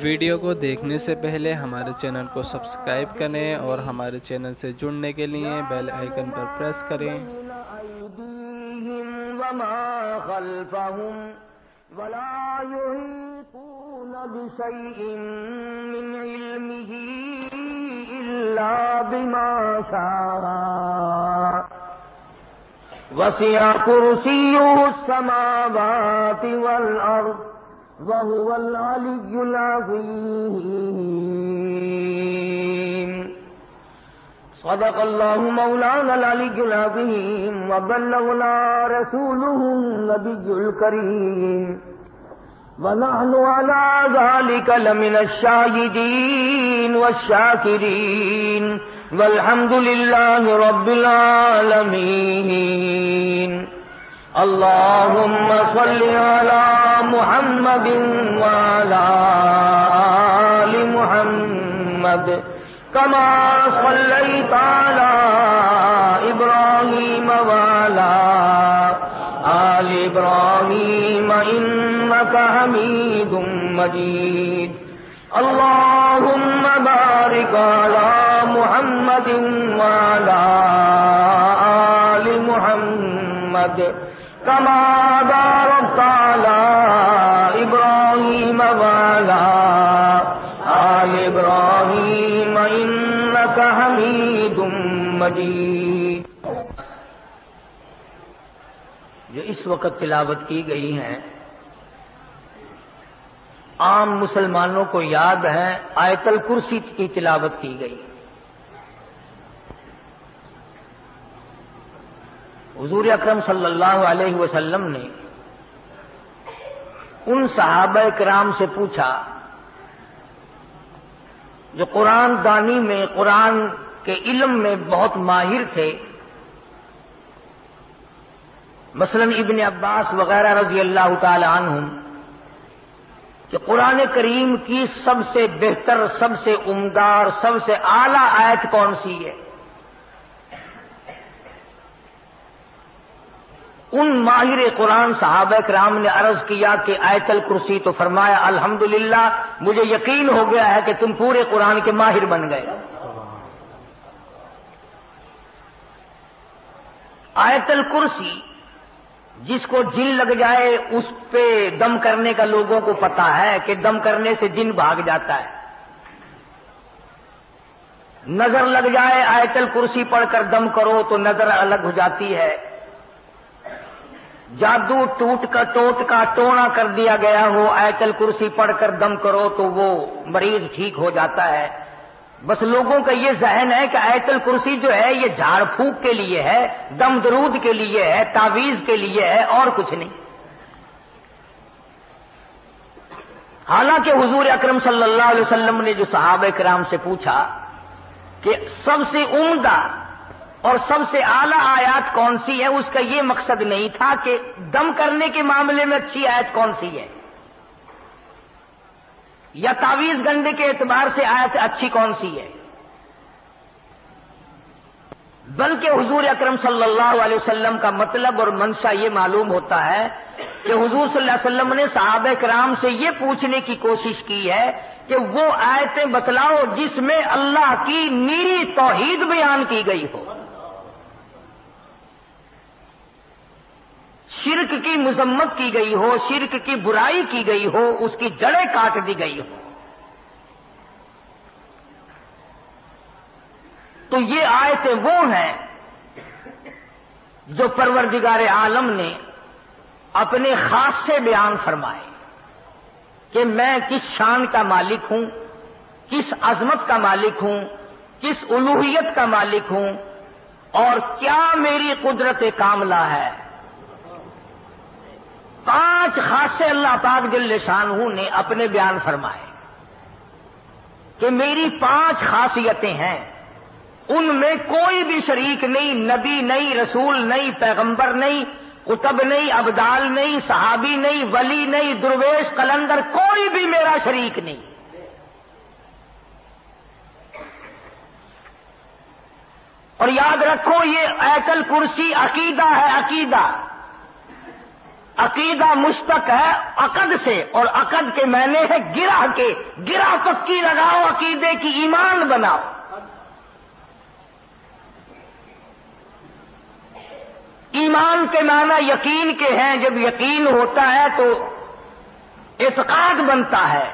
Video کو دیکھنے سے پہلے ہمارے چینل کو سبسکرائب کریں اور ہمارے چینل سے جڑنے کے لیے بیل آئیکن پر پریس کریں۔ وما خلفهم ولا يحيطون بشيء من علمه إلا بما شاء وسع كرسيه السماوات والأرض وهو العلي العظيم صدق الله مولانا العلي العظيم وبلغنا رسوله النبي الكريم ونحن على ذلك لمن الشاهدين والشاكرين والحمد لله رب العالمين اللهم صل على محمد وعلى آل محمد كما صليت على إبراهيم وعلى آل إبراهيم إنك حميد مجيد اللهم بارك على محمد وعلى آل محمد كما باركت على إبراهيم وعلى آل إبراهيم إنك حميد مجيد۔ جو اس وقت تلاوت کی گئی ہیں عام مسلمانوں کو یاد ہے، آیت الکرسی کی تلاوت کی گئی۔ حضور اکرم صلی اللہ علیہ وسلم نے ان صحابہ کرام سے پوچھا جو قرآن دانی میں، قرآن کے علم میں بہت ماہر تھے، مثلا ابن عباس وغیرہ رضی اللہ تعالی عنہم، کہ قرآن کریم کی سب سے بہتر، سب سے عمدہ اور سب سے اعلیٰ آیت کون سی ہے؟ ان ماہر قرآن صحابہ کرام نے عرض کیا کہ آیت الکرسی، تو فرمایا الحمدللہ مجھے یقین ہو گیا ہے کہ تم پورے قرآن کے ماہر بن گئے۔ آیت الکرسی جس کو جن لگ جائے اس پہ دم کرنے کا لوگوں کو پتا ہے کہ دم کرنے سے جن بھاگ جاتا ہے، نظر لگ جائے آیت الکرسی پڑھ کر دم کرو تو نظر الگ ہو جاتی ہے، جادو ٹوٹ کا ٹونا کر دیا گیا ہو، آیت الکرسی پڑھ کر دم کرو تو وہ مریض ٹھیک ہو جاتا ہے۔ بس لوگوں کا یہ ذہن ہے کہ آیت الکرسی جو ہے یہ جھاڑ پھونک کے لیے ہے، دم درود کے لیے ہے، تعویذ کے لیے ہے، اور کچھ نہیں۔ حالانکہ حضور اکرم صلی اللہ علیہ وسلم نے جو صحابہ کرام سے پوچھا کہ سب سے عمدہ اور سب سے اعلیٰ آیات کون سی ہے، اس کا یہ مقصد نہیں تھا کہ دم کرنے کے معاملے میں اچھی آیت کون سی ہے یا تعویذ گنڈے کے اعتبار سے آیت اچھی کون سی ہے، بلکہ حضور اکرم صلی اللہ علیہ وسلم کا مطلب اور منشا یہ معلوم ہوتا ہے کہ حضور صلی اللہ علیہ وسلم نے صحابہ کرام سے یہ پوچھنے کی کوشش کی ہے کہ وہ آیتیں بتلاؤ جس میں اللہ کی نیری توحید بیان کی گئی ہو، شرک کی مذمت کی گئی ہو، شرک کی برائی کی گئی ہو، اس کی جڑیں کاٹ دی گئی ہو۔ تو یہ آیتیں وہ ہیں جو پروردگار عالم نے اپنے خاص سے بیان فرمائے کہ میں کس شان کا مالک ہوں، کس عظمت کا مالک ہوں، کس الوہیت کا مالک ہوں، اور کیا میری قدرت کاملہ ہے۔ 5 خاصے اللہ پاک جل شانہ نے اپنے بیان فرمائے کہ میری 5 خاصیتیں ہیں، ان میں کوئی بھی شریک نہیں، نبی نہیں، رسول نہیں، پیغمبر نہیں، قطب نہیں، ابدال نہیں، صحابی نہیں، ولی نہیں، درویش، قلندر، کوئی بھی میرا شریک نہیں۔ اور یاد رکھو یہ آیت الکرسی عقیدہ ہے، عقیدہ عقیدہ مشتق ہے عقد سے، اور عقد کے معنی ہے گرہ کے، گرہ پکی لگاؤ عقیدے کی، ایمان بناؤ۔ ایمان کے معنی یقین کے ہیں، جب یقین ہوتا ہے تو اعتقاد بنتا ہے۔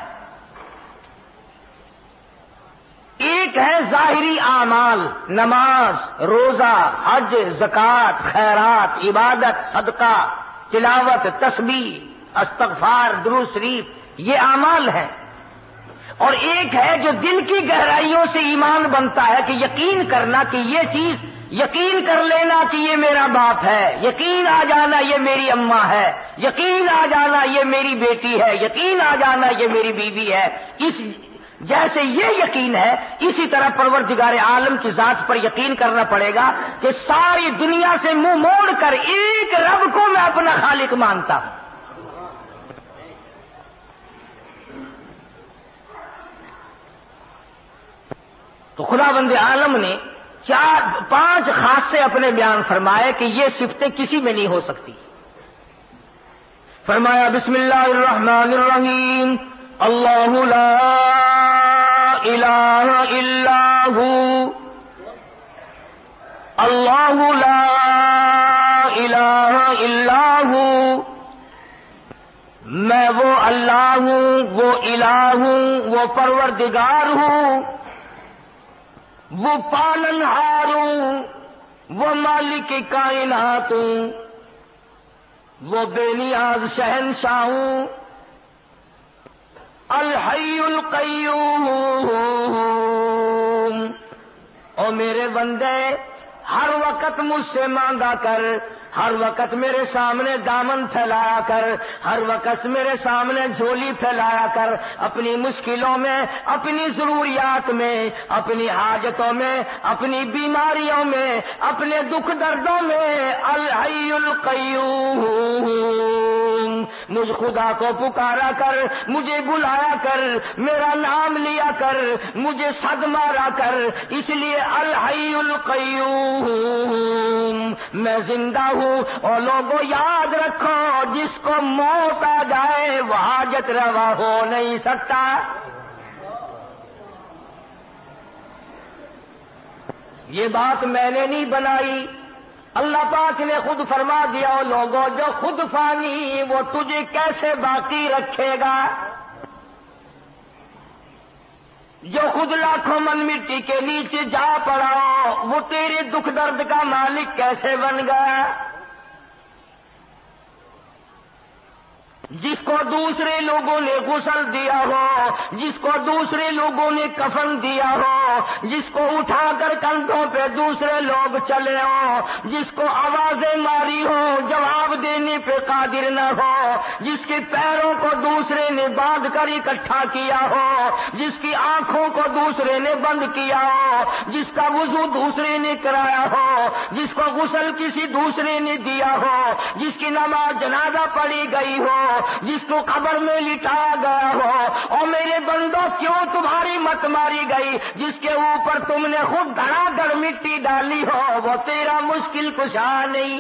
ایک ہے ظاہری اعمال، نماز، روزہ، حج، زکوٰۃ، خیرات، عبادت، صدقہ، تلاوت، تسبیح، استغفار، درود شریف، یہ اعمال ہیں۔ اور ایک ہے جو دل کی گہرائیوں سے ایمان بنتا ہے، کہ یقین کرنا کہ یہ چیز، یقین کر لینا کہ یہ میرا باپ ہے، یقین آ جانا یہ میری اماں ہے، یقین آ جانا یہ میری بیٹی ہے، یقین آ جانا یہ میری بیوی ہے۔ جیسے یہ یقین ہے، اسی طرح پروردگار عالم کی ذات پر یقین کرنا پڑے گا کہ ساری دنیا سے منہ موڑ کر ایک رب کو میں اپنا خالق مانتا ہوں۔ تو خداوند عالم نے 5 خاصے اپنے بیان فرمائے کہ یہ صفتیں کسی میں نہیں ہو سکتی۔ فرمایا بسم اللہ الرحمن الرحیم، اللہ لا الہ الا ہو، اللہ لا الہ الا ہو، میں وہ اللہ ہوں، وہ الہ ہوں، وہ پروردگار ہوں، وہ پالنہار ہوں، وہ مالک کائنات ہوں، وہ بے نیاز شہنشاہ ہوں، الحی القیوم۔ او میرے بندے، ہر وقت مجھ سے مانگا کر، ہر وقت میرے سامنے دامن پھیلایا کر، ہر وقت میرے سامنے جھولی پھیلایا کر، اپنی مشکلوں میں، اپنی ضروریات میں، اپنی حاجتوں میں، اپنی بیماریوں میں، اپنے دکھ دردوں میں۔ الحی القیوم، مجھ خدا کو پکارا کر، مجھے بلایا کر، میرا نام لیا کر، مجھے صد مارا کر، اس لیے الحی القیوم، میں زندہ ہوں۔ اور لوگوں یاد رکھو، جس کو موت آ جائے وہ حاجت روا ہو نہیں سکتا۔ یہ بات میں نے نہیں بنائی، اللہ پاک نے خود فرما دیا۔ اور لوگوں جو خود فانی، وہ تجھے کیسے باقی رکھے گا؟ جو خود لاکھوں من مٹی کے نیچے جا پڑا، وہ تیرے دکھ درد کا مالک کیسے بن گیا؟ جس کو دوسرے لوگوں نے غسل دیا ہو، جس کو دوسرے لوگوں نے کفن دیا ہو، جس کو اٹھا کر کندھوں پہ دوسرے لوگ چلے ہوں، جس کو آوازیں ماری ہو جواب دینے پہ قادر نہ ہو، جس کے پیروں کو دوسرے نے باندھ کر اکٹھا کیا ہو، جس کی آنکھوں کو دوسرے نے بند کیا ہو، جس کا وضو دوسرے نے کرایا ہو، جس کو غسل کسی دوسرے نے دیا ہو، جس کی نماز جنازہ پڑھی گئی ہو، جس کو قبر میں لٹایا گیا ہو۔ اور میرے بندوں، کیوں تمہاری مت ماری گئی؟ جس کے اوپر تم نے خود دھڑا دھڑ مٹی ڈالی ہو، وہ تیرا مشکل کشا نہیں۔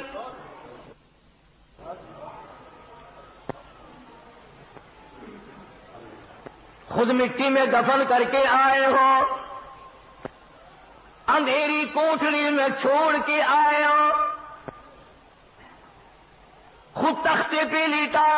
خود مٹی میں دفن کر کے آئے ہو، اندھیری کوٹھڑی میں چھوڑ کے آئے ہو، خود تختے پہ لیٹا،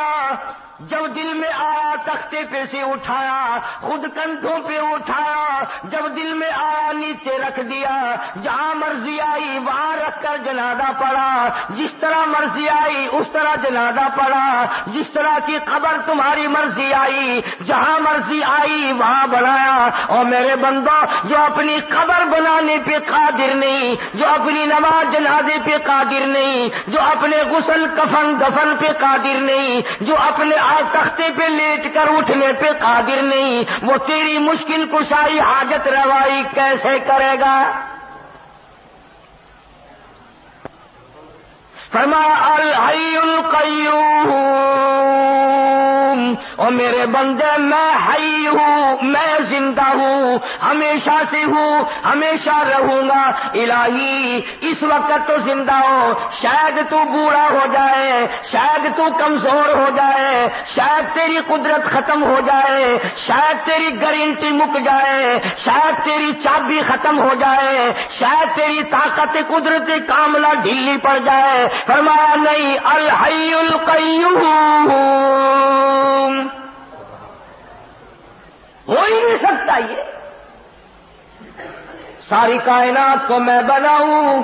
جب دل میں آیا تختے پہ سے اٹھایا، خود کندھوں پہ اٹھایا، جب دل میں آیا نیچے رکھ دیا، جہاں مرضی آئی وہاں رکھ کر جنازہ پڑا، جس طرح مرضی آئی اس طرح جنازہ پڑا، جس طرح کی قبر تمہاری مرضی آئی، جہاں مرضی آئی وہاں بنایا۔ اور میرے بندوں، جو اپنی قبر بنانے پہ قادر نہیں، جو اپنی نماز جنازے پہ قادر نہیں، جو اپنے غسل کفن دفن پہ قادر نہیں، جو اپنے تختے پہ لیٹ کر اٹھنے پہ قادر نہیں، وہ تیری مشکل کشائی حاجت روائی کیسے کرے گا؟ فرمایا الحی القیوم، اور میرے بندے میں حی ہوں، میں زندہ ہوں، ہمیشہ سے ہوں، ہمیشہ رہوں گا۔ الہی اس وقت تو زندہ ہو، شاید تو بوڑھا ہو جائے، شاید تو کمزور ہو جائے، شاید تیری قدرت ختم ہو جائے، شاید تیری گارنٹی مک جائے، شاید تیری چابی ختم ہو جائے، شاید تیری طاقت قدرت کاملہ ڈھیلی پڑ جائے۔ فرمایا نہیں، الحی القیوم، ہو ہی نہیں سکتا یہ۔ ساری کائنات کو میں بناؤں،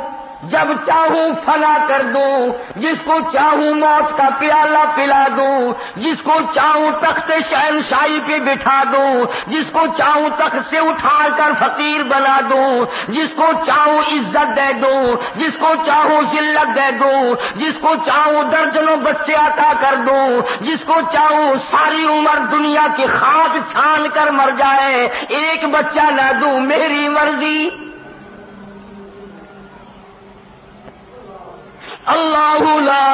جب چاہوں فنا کر دوں، جس کو چاہوں موت کا پیالہ پلا دوں، جس کو چاہوں تخت شہنشاہی پہ بٹھا دوں، جس کو چاہوں تخت سے اٹھا کر فقیر بنا دوں، جس کو چاہوں عزت دے دوں، جس کو چاہوں ذلت دے دوں، جس کو چاہوں درجنوں بچے عطا کر دوں، جس کو چاہوں ساری عمر دنیا کی خاک چھان کر مر جائے، ایک بچہ نہ دوں، میری مرضی۔ اللہ لا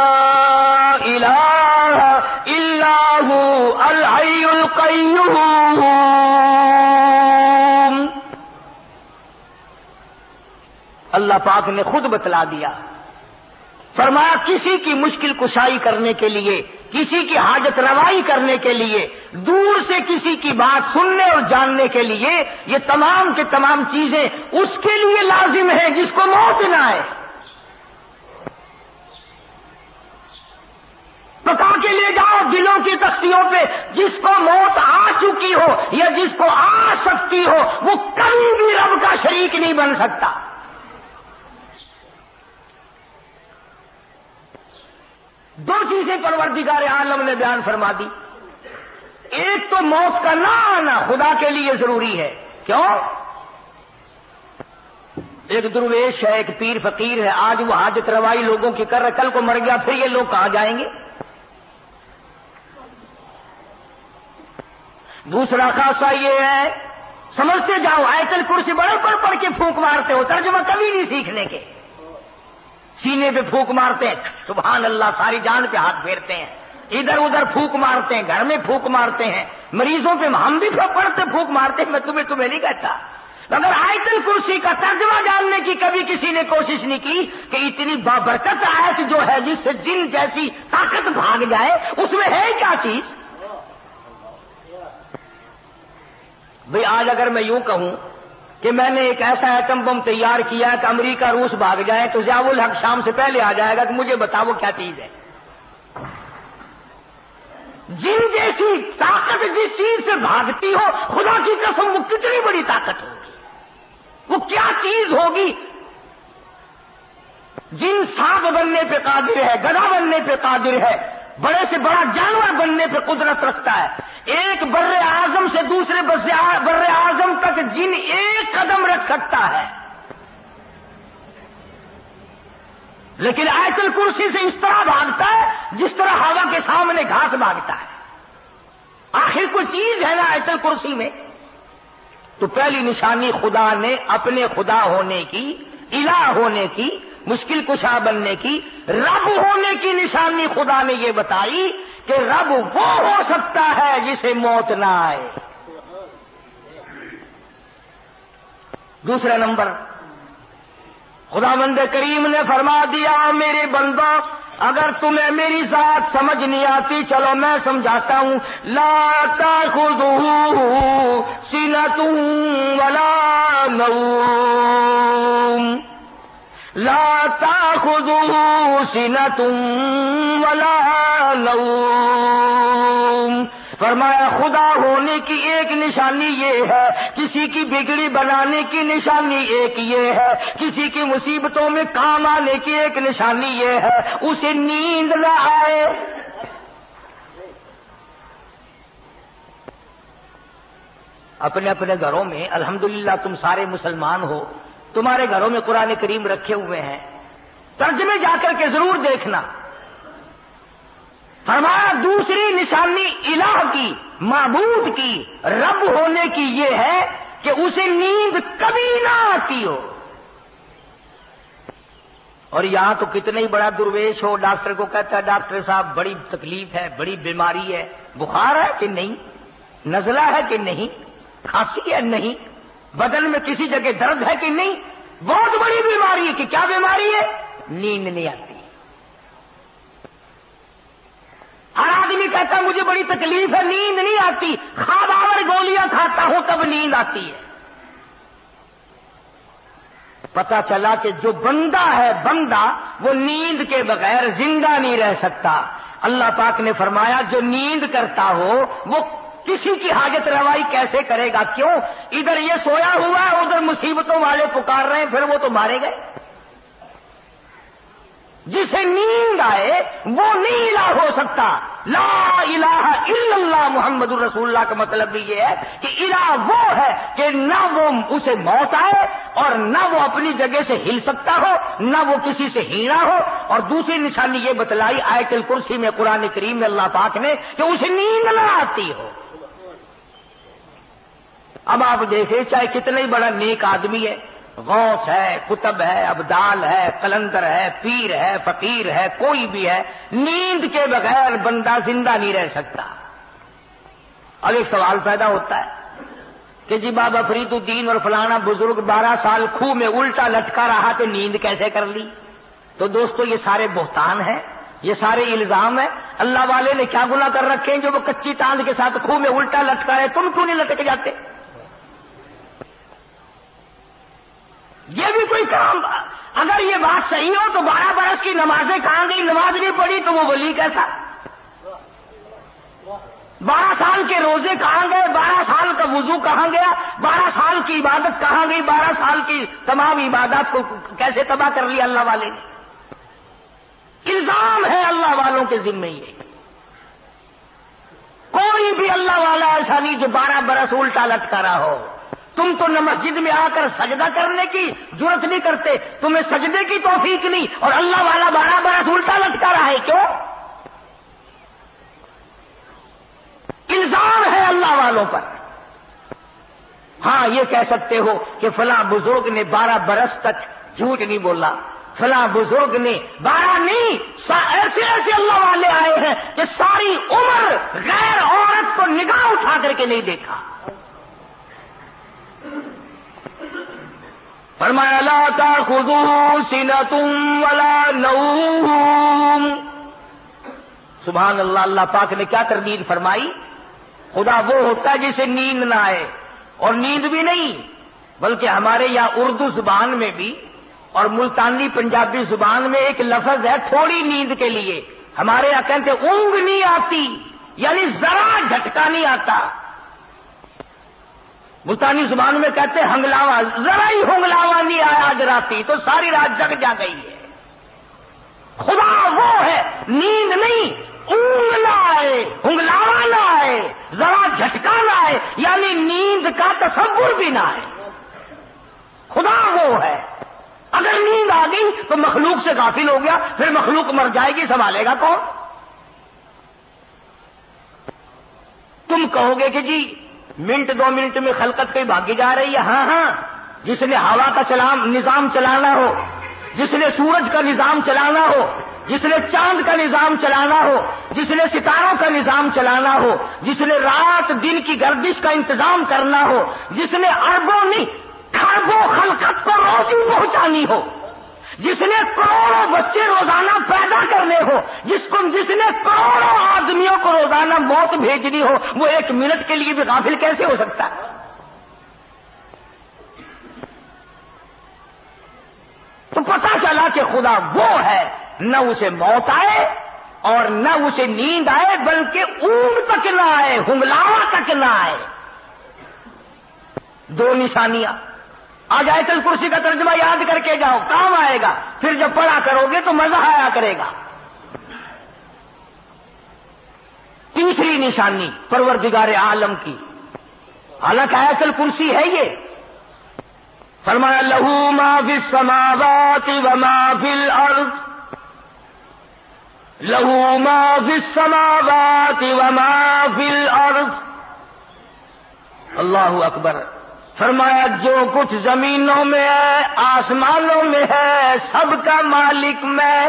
الہ الا ہو الحی القیوم۔ اللہ پاک نے خود بتلا دیا، فرمایا کسی کی مشکل کشائی کرنے کے لیے، کسی کی حاجت روائی کرنے کے لیے، دور سے کسی کی بات سننے اور جاننے کے لیے، یہ تمام کے تمام چیزیں اس کے لیے لازم ہیں جس کو موت نہ آئے۔ پکا کے لے جاؤ دلوں کی تختیوں پہ، جس کو موت آ چکی ہو یا جس کو آ سکتی ہو، وہ کبھی بھی رب کا شریک نہیں بن سکتا۔ دو چیزیں پروردگار عالم نے بیان فرما دی، ایک تو موت کا نہ آنا خدا کے لیے ضروری ہے۔ کیوں؟ ایک درویش ہے، ایک پیر فقیر ہے، آج وہ حاجت روائی لوگوں کی کر رہا، کل کو مر گیا، پھر یہ لوگ کہاں جائیں گے؟ دوسرا خاصہ یہ ہے، سمجھتے جاؤ، آیت الکرسی بڑے پڑھ کے پھونک مارتے ہو، ترجمہ کبھی نہیں سیکھنے کے، سینے پہ پھونک مارتے ہیں، سبحان اللہ، ساری جان پہ ہاتھ پھیرتے ہیں، ادھر ادھر پھونک مارتے ہیں، گھر میں پھونک مارتے ہیں، مریضوں پہ ہم بھی پڑھتے پھونک مارتے ہیں، میں تمہیں نہیں کہتا، مگر آیت الکرسی کا ترجمہ جاننے کی کبھی کسی نے کوشش نہیں کی کہ اتنی بابرکت آیت جو ہے جس سے جن جیسی طاقت بھاگ جائے، اس میں ہے کیا چیز؟ بھئی آج اگر میں یوں کہوں کہ میں نے ایک ایسا ایٹم بم تیار کیا کہ امریکہ روس بھاگ جائے تو ضیاء الحق شام سے پہلے آ جائے گا کہ مجھے بتاؤ کیا چیز ہے؟ جن جیسی طاقت جس چیز سے بھاگتی ہو، خدا کی قسم وہ کتنی بڑی طاقت ہوگی، وہ کیا چیز ہوگی؟ جن سانپ بننے پہ قادر ہے، گدھا بننے پہ قادر ہے، بڑے سے بڑا جانور بننے پہ قدرت رکھتا ہے، ایک بر اعظم سے دوسرے بر اعظم تک جن ایک قدم رکھ سکتا ہے، لیکن آیت الکرسی سے اس طرح بھاگتا ہے جس طرح ہوا کے سامنے گھاس بھاگتا ہے۔ آخر کوئی چیز ہے نا آیت الکرسی میں؟ تو پہلی نشانی خدا نے اپنے خدا ہونے کی، الہ ہونے کی، مشکل کشا بننے کی، رب ہونے کی نشانی خدا نے یہ بتائی کہ رب وہ ہو سکتا ہے جسے موت نہ آئے۔ دوسرا نمبر، خداوند کریم نے فرما دیا، میرے بندو اگر تمہیں میری ذات سمجھ نہیں آتی، چلو میں سمجھاتا ہوں، لا تاخذہ سنۃ ولا نوم، لا تاخذہ سنۃ ولا نوم۔ فرمایا خدا ہونے کی ایک نشانی یہ ہے، کسی کی بگڑی بنانے کی نشانی ایک یہ ہے، کسی کی مصیبتوں میں کام آنے کی ایک نشانی یہ ہے، اسے نیند نہ آئے۔ اپنے اپنے گھروں میں الحمدللہ تم سارے مسلمان ہو، تمہارے گھروں میں قرآن کریم رکھے ہوئے ہیں، ترجمے جا کر کے ضرور دیکھنا۔ فرمایا دوسری نشانی الہ کی، معبود کی، رب ہونے کی یہ ہے کہ اسے نیند کبھی نہ آتی ہو۔ اور یہاں تو کتنا ہی بڑا درویش ہو، ڈاکٹر کو کہتا ہے ڈاکٹر صاحب بڑی تکلیف ہے، بڑی بیماری ہے، بخار ہے کہ نہیں، نزلہ ہے کہ نہیں، کھانسی ہے نہیں، بدن میں کسی جگہ درد ہے کہ نہیں، بہت بڑی بیماری ہے کہ کیا بیماری ہے؟ نیند نہیں آتی۔ ہر آدمی کہتا ہے مجھے بڑی تکلیف ہے، نیند نہیں آتی، خواب آور گولیاں کھاتا ہوں تب نیند آتی ہے۔ پتا چلا کہ جو بندہ ہے، بندہ وہ نیند کے بغیر زندہ نہیں رہ سکتا۔ اللہ پاک نے فرمایا جو نیند کرتا ہو وہ کسی کی حاجت روائی کیسے کرے گا؟ کیوں؟ ادھر یہ سویا ہوا ہے، ادھر مصیبتوں والے پکار رہے ہیں، پھر وہ تو مارے گئے۔ جسے نیند آئے وہ نہیں الہ ہو سکتا۔ لا الہ الا اللہ محمد الرسول اللہ کا مطلب بھی یہ ہے کہ الہ وہ ہے کہ نہ وہ اسے موت آئے اور نہ وہ اپنی جگہ سے ہل سکتا ہو، نہ وہ کسی سے ہینا ہو۔ اور دوسری نشانی یہ بتلائی آیت الکرسی میں قرآن کریم میں اللہ پاک نے کہ اسے نیند نہ آتی ہو۔ اب آپ دیکھیں چاہے کتنا ہی بڑا نیک آدمی ہے، غوث ہے، قطب ہے، ابدال ہے، قلندر ہے، پیر ہے، فقیر ہے، کوئی بھی ہے، نیند کے بغیر بندہ زندہ نہیں رہ سکتا۔ اب ایک سوال پیدا ہوتا ہے کہ جی بابا فرید الدین اور فلانا بزرگ 12 سال کھوہ میں الٹا لٹکا رہا تو نیند کیسے کر لی؟ تو دوستو یہ سارے بہتان ہیں، یہ سارے الزام ہیں۔ اللہ والے نے کیا گناہ کر رکھے ہیں جو وہ کچی تاند کے ساتھ کھوہ میں الٹا لٹکا ہے؟ تم کیوں نہیں لٹک جاتے؟ یہ بھی کوئی کام؟ اگر یہ بات صحیح ہو تو 12 برس کی نمازیں کہاں گئی؟ نماز نہیں پڑھی تو وہ ولی کیسا؟ 12 سال کے روزے کہاں گئے؟ 12 سال کا وضو کہاں گیا؟ 12 سال کی عبادت کہاں گئی؟ 12 سال کی تمام عبادات کو کیسے تباہ کر لیا اللہ والے نے؟ الزام ہے اللہ والوں کے ذمہ یہ۔ کوئی بھی اللہ والا ایسا نہیں جو 12 برس الٹا لٹکا رہا ہو۔ تم تو نہ مسجد میں آ کر سجدہ کرنے کی جرت نہیں کرتے، تمہیں سجدے کی توفیق نہیں، اور اللہ والا 12 برس الٹا لٹکا رہا ہے، کیوں؟ الزام ہے اللہ والوں پر۔ ہاں یہ کہہ سکتے ہو کہ فلاں بزرگ نے 12 برس تک جھوٹ نہیں بولا، فلاں بزرگ نے 12 نہیں، ایسے ایسے اللہ والے آئے ہیں کہ ساری عمر غیر عورت کو نگاہ اٹھا کر کے نہیں دیکھا۔ فرمایا لا تأخذوا سنة ولا نوم۔ سبحان اللہ، اللہ پاک نے کیا تردید فرمائی؟ خدا وہ ہوتا ہے جسے نیند نہ آئے، اور نیند بھی نہیں بلکہ ہمارے یہاں اردو زبان میں بھی اور ملتانی پنجابی زبان میں ایک لفظ ہے تھوڑی نیند کے لیے۔ ہمارے یہاں کہتے اونگ نہیں آتی، یعنی ذرا جھٹکا نہیں آتا۔ ملتانی زبان میں کہتے ہنگلاوا، ذرا ہی ہنگلاوا نہیں آیا آج راتی تو ساری رات جگ جا گئی ہے۔ خدا وہ ہے نیند نہیں، اونگ نہ آئے، ہنگلاوا نہ آئے، ذرا جھٹکا نہ آئے، یعنی نیند کا تصور بھی نہ آئے۔ خدا وہ ہے۔ اگر نیند آ گئی تو مخلوق سے غافل ہو گیا، پھر مخلوق مر جائے گی، سنبھالے گا کون؟ تم کہو گے کہ جی منٹ 2 منٹ میں خلقت پہ بھاگی جا رہی ہے۔ ہاں ہاں، جس نے ہوا کا نظام چلانا ہو، جس نے سورج کا نظام چلانا ہو، جس نے چاند کا نظام چلانا ہو، جس نے ستاروں کا نظام چلانا ہو، جس نے رات دن کی گردش کا انتظام کرنا ہو، جس نے اربوں نہیں کھربوں خلقت کو روزی پہنچانی ہو، جس نے کروڑوں بچے روزانہ پیدا کرنے ہو، جس نے کروڑوں آدمیوں کو روزانہ موت بھیجنی ہو، وہ 1 منٹ کے لیے بھی غافل کیسے ہو سکتا ہے؟ تو پتہ چلا کہ خدا وہ ہے، نہ اسے موت آئے اور نہ اسے نیند آئے، بلکہ اونگ تک نہ آئے، ہنگلاوا تک نہ آئے۔ 2 نشانیاں۔ آج آیت الکرسی کا ترجمہ یاد کر کے جاؤ، کام آئے گا، پھر جب پڑھا کرو گے تو مزہ آیا کرے گا۔ تیسری نشانی پروردگار عالم کی، حالانکہ آیت الکرسی ہے یہ، فرمایا لہو ما فی السماوات وما فی الارض، لہو ما فی السماوات وما فی الارض۔ اللہ اکبر۔ فرمایا جو کچھ زمینوں میں ہے آسمانوں میں ہے سب کا مالک میں،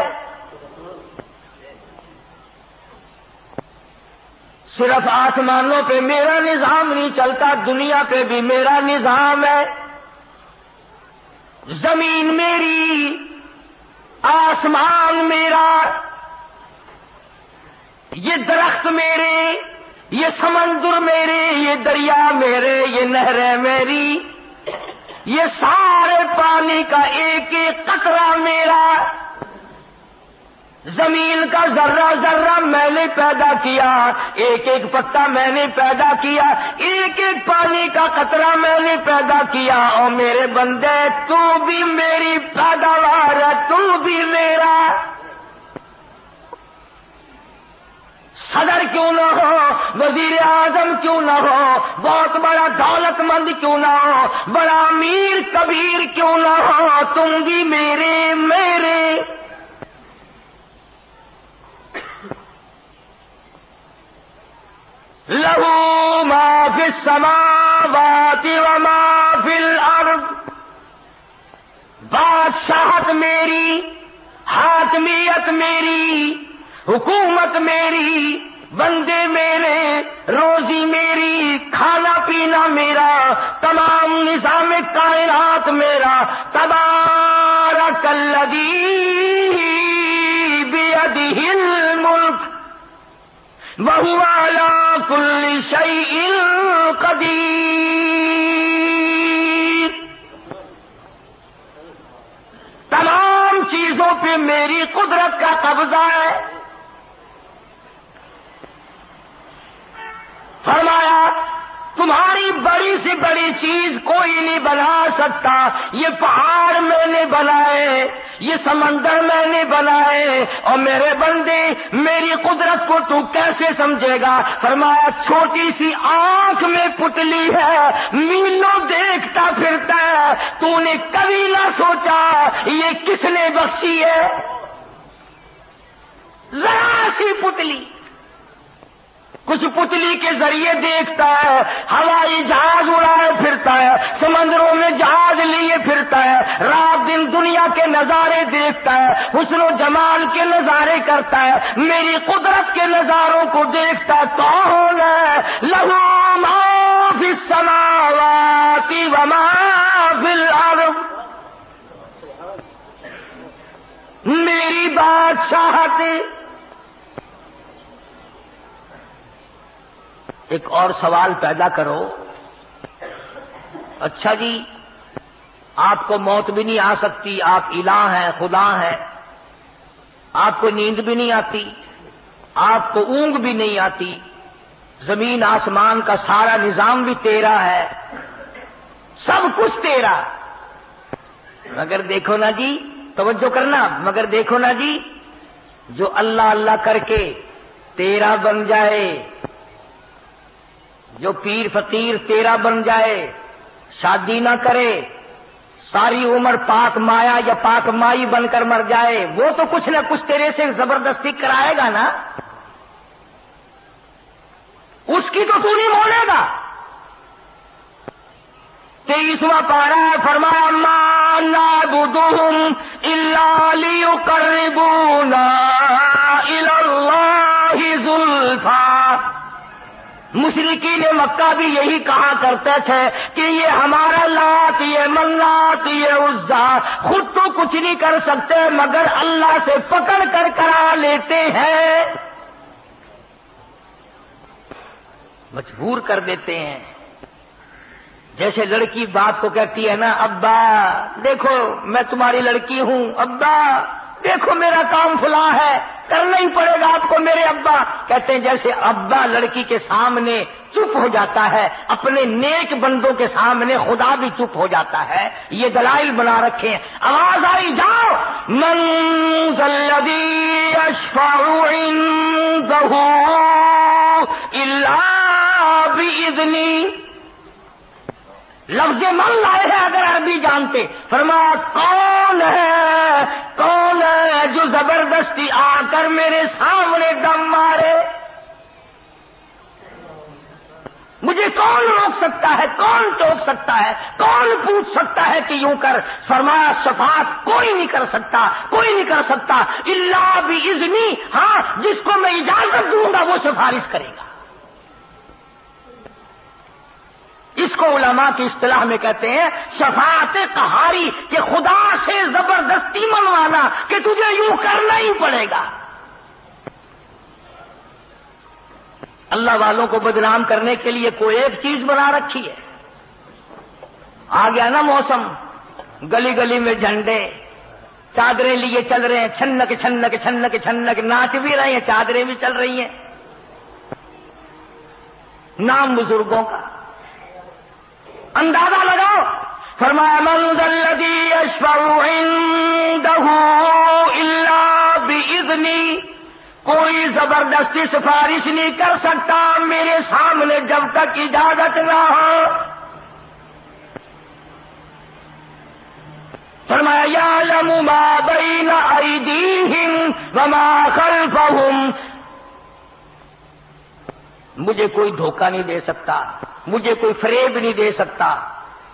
صرف آسمانوں پہ میرا نظام نہیں چلتا، دنیا پہ بھی میرا نظام ہے، زمین میری، آسمان میرا، یہ درخت میرے، یہ سمندر میرے، یہ دریا میرے، یہ نہریں میری، یہ سارے پانی کا ایک ایک قطرہ میرا، زمین کا ذرہ ذرہ میں نے پیدا کیا، ایک ایک پتا میں نے پیدا کیا، ایک ایک پانی کا قطرہ میں نے پیدا کیا، اور میرے بندے تو بھی میری پیداوار ہے، تو بھی میرا، صدر کیوں نہ ہو، وزیر اعظم کیوں نہ ہو، بہت بڑا دولت مند کیوں نہ ہو، بڑا امیر کبیر کیوں نہ ہو، تم بھی میرے میرے، لہو ما فی السماوات وما فی الارض، بادشاہت میری، حاکمیت میری، حکومت میری، بندے میرے، روزی میری، کھانا پینا میرا، تمام نظام کائنات میرا، تبارک الذی بیدہ الملک وہو علی کل شیء قدیر، تمام چیزوں پہ میری قدرت کا قبضہ ہے۔ فرمایا تمہاری بڑی سے بڑی چیز کوئی نہیں بنا سکتا، یہ پہاڑ میں نے بنائے، یہ سمندر میں نے بنائے، اور میرے بندے میری قدرت کو تو کیسے سمجھے گا؟ فرمایا چھوٹی سی آنکھ میں پتلی ہے، میلوں دیکھتا پھرتا ہے، تو نے کبھی نہ سوچا یہ کس نے بخشی ہے؟ ذرا سی پتلی، کچھ پتلی کے ذریعے دیکھتا ہے، ہوائی جہاز اڑائے پھرتا ہے، سمندروں میں جہاز لیے پھرتا ہے، رات دن دنیا کے نظارے دیکھتا ہے، حسن و جمال کے نظارے کرتا ہے، میری قدرت کے نظاروں کو دیکھتا ہے۔ کون ہے؟ لہو ما فی السماوات وما فی الارض، میری بادشاہت۔ ایک اور سوال پیدا کرو، اچھا جی آپ کو موت بھی نہیں آ سکتی، آپ الہ ہیں، خدا ہیں، آپ کو نیند بھی نہیں آتی، آپ کو اونگ بھی نہیں آتی، زمین آسمان کا سارا نظام بھی تیرا ہے، سب کچھ تیرا، مگر دیکھو نا جی، توجہ کرنا، مگر دیکھو نا جی، جو اللہ اللہ کر کے تیرا بن جائے، جو پیر فقیر تیرا بن جائے، شادی نہ کرے، ساری عمر پاک مایا یا پاک مائی بن کر مر جائے، وہ تو کچھ نہ کچھ تیرے سے زبردستی کرائے گا نا، اس کی تو نہیں مولے گا۔ 23واں پارہ ہے، فرمایا ما نعبدهم الا لیقربونا الی اللہ زلفی، مشرکین مکہ بھی یہی کہا کرتے تھے کہ یہ ہمارا لات، یہ منات، یہ عزا خود تو کچھ نہیں کر سکتے مگر اللہ سے پکڑ کر کرا لیتے ہیں، مجبور کر دیتے ہیں۔ جیسے لڑکی باپ کو کہتی ہے نا، ابا دیکھو میں تمہاری لڑکی ہوں، ابا دیکھو میرا کام فلاں ہے، کرنا ہی پڑے گا آپ کو میرے ابا، کہتے ہیں جیسے ابا لڑکی کے سامنے چپ ہو جاتا ہے، اپنے نیک بندوں کے سامنے خدا بھی چپ ہو جاتا ہے۔ یہ دلائل بنا رکھے ہیں۔ آواز آئی جاؤ، من ذا الذی یشفع عنده الا باذنہ، لفظ من لائے ہیں اگر عربی جانتے، فرمایا کون ہے جو زبردستی آ کر میرے سامنے دم مارے؟ مجھے کون روک سکتا ہے، کون ٹوک سکتا ہے، کون پوچھ سکتا ہے کہ یوں کر؟ فرمایا شفاعت کوئی نہیں کر سکتا، کوئی نہیں کر سکتا الا باذنی، ہاں جس کو میں اجازت دوں گا وہ سفارش کرے گا۔ اس کو علماء کی اصطلاح میں کہتے ہیں شفاعت قہاری، کہ خدا سے زبردستی منوانا کہ تجھے یوں کرنا ہی پڑے گا۔ اللہ والوں کو بدنام کرنے کے لیے کوئی ایک چیز بنا رکھی ہے۔ آ گیا نا موسم، گلی گلی میں جھنڈے، چادریں لیے چل رہے ہیں، چھنک چھنک چھنک چھنک، ناچ بھی رہے ہیں، چادریں بھی چل رہی ہیں، نام بزرگوں کا اندازہ لگاؤ۔ فرمایا من ذا الذی یشفع عنده الا باذنی، کوئی زبردستی سفارش نہیں کر سکتا میرے سامنے جب تک اجازت نہ ہو۔ فرمایا یعلم ما بین ایدیہم وما خلفہم، مجھے کوئی دھوکہ نہیں دے سکتا، مجھے کوئی فریب نہیں دے سکتا،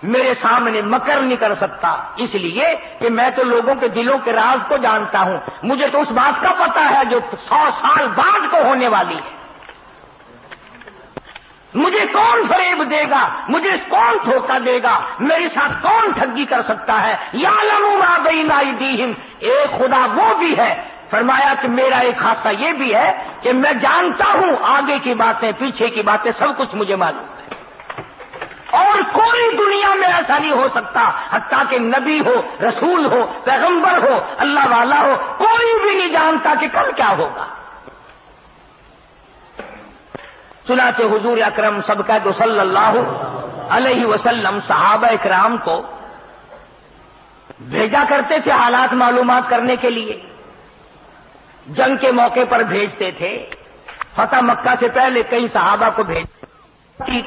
میرے سامنے مکر نہیں کر سکتا، اس لیے کہ میں تو لوگوں کے دلوں کے راز کو جانتا ہوں، مجھے تو اس بات کا پتا ہے جو 100 سال بعد کو ہونے والی ہے۔ مجھے کون فریب دے گا، مجھے کون دھوکہ دے گا، میرے ساتھ کون ٹھگی کر سکتا ہے؟ یعلم ما بین ایدیہم، ایک خدا وہ بھی ہے۔ فرمایا کہ میرا ایک خاصہ یہ بھی ہے کہ میں جانتا ہوں آگے کی باتیں، پیچھے کی باتیں، سب کچھ مجھے معلوم ہے، اور کوئی دنیا میں ایسا نہیں ہو سکتا، حتیٰ کہ نبی ہو، رسول ہو، پیغمبر ہو، اللہ والا ہو، کوئی بھی نہیں جانتا کہ کل کیا ہوگا۔ چنانچہ حضور اکرم سبقت صلی اللہ علیہ وسلم صحابہ اکرام کو بھیجا کرتے تھے حالات معلومات کرنے کے لیے، جنگ کے موقع پر بھیجتے تھے۔ فتح مکہ سے پہلے کئی صحابہ کو بھیج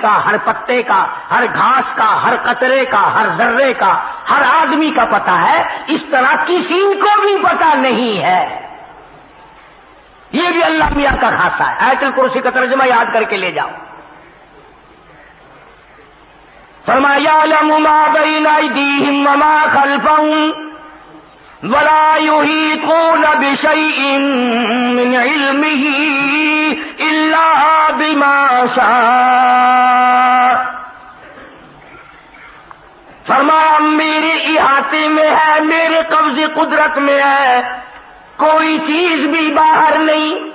کا، ہر پتے کا، ہر گھاس کا، ہر قطرے کا، ہر ذرے کا، ہر آدمی کا پتہ ہے، اس طرح کسی کو بھی پتہ نہیں ہے۔ یہ بھی اللہ میاں کا خاصہ ہے۔ آیت الکرسی کا ترجمہ یاد کر کے لے جاؤ۔ فرمایا یعلم ما بین ایدیہم وما خلفہم ولا یحیطون بشیء من علمہ الا بما شاء، فرمایا میرے احاطے میں ہے، میرے قبض قدرت میں ہے، کوئی چیز بھی باہر نہیں۔